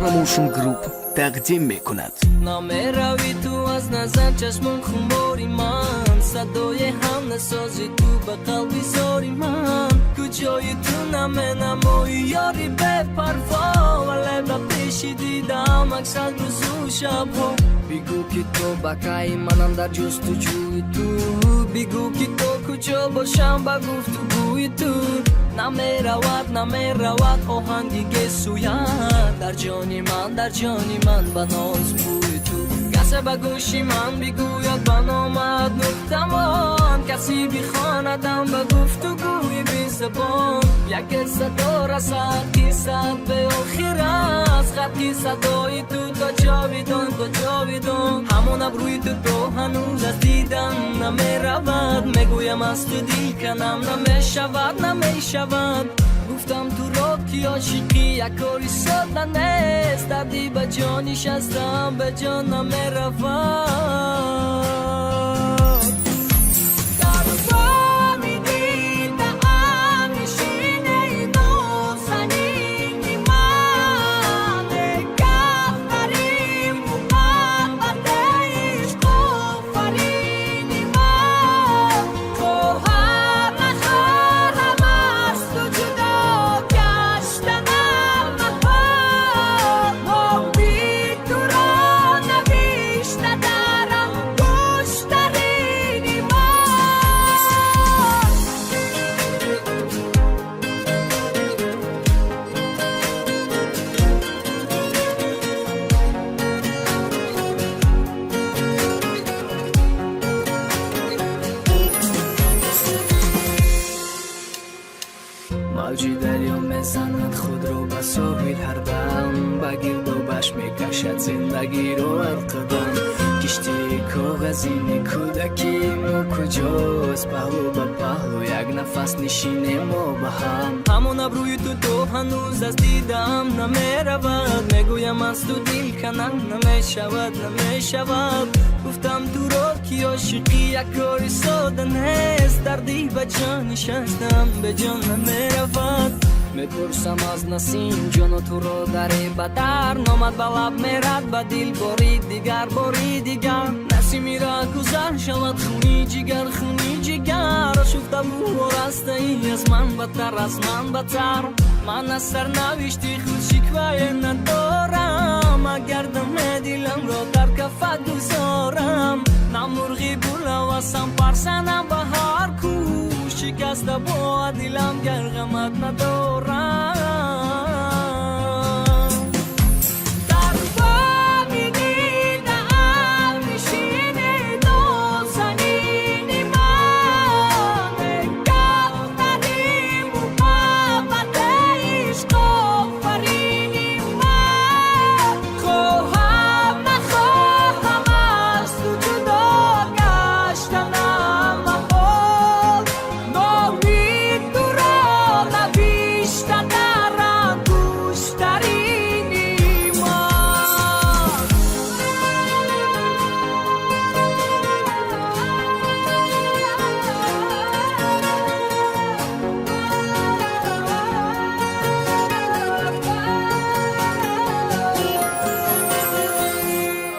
پروموشن گروپ تقدیم میکند. نمیروی تو از نظر چشمم خماری من، صدای هم نسازی تو به قلبی زاری من. کجای تو نمایی یاری به پروا، ولی به پیشی دیدم اکثر روز و شب ها. بگو که تو بقای منم در جستجوی تو، بگو که تو کجا باشم با گفتگوی تو. نمیرود آهنگ دیگه سوید در جانی من به ناز بوی تو. کسی به گوشی من بگوید بنامد نقطمان، کسی بخواندم به گفتگوی بی زبان. یک صدا رسد که صد به آخر است، خطی صدای تو تا جاویدان. همون ابروی تو هنوز از دیدن نمیرود، میگویم از تو دیل کنم نمیشود. گفتم تو را که عاشقی یک کاری ساده نیست، دردی به جانیش هستم به جان نمیرود. موجی دریا میزند خود رو به ساحل هر دم، به گرد و بش میکشد زندگی رو هر قدم. کشتی کاغذی کودکی ما کجاست، پهلو به پهلو یک نفس نشینه ما به هم. همون ابروی تو هنوز از دیدم نمیرود، میگویم از تو دیل کنم نمیشود. گفتم تو را که عاشقی یک کاری ساده نیست، دردی به جانش هستم به جان نمیرود. میپرسم از نسیم جان تو را داری بدر، نامد به لب میرد به دل باری دیگر. نسیمی را گذر شود خونی جگر شفته و رسته ای از من بدتر. من از سرنوشتی خود شکوه ندارم، اگر دم دلم را در کفت گذارم. نه مرغی بلواسم پرسنم به هر کو، شکسته با دلم گر غمت ندارم.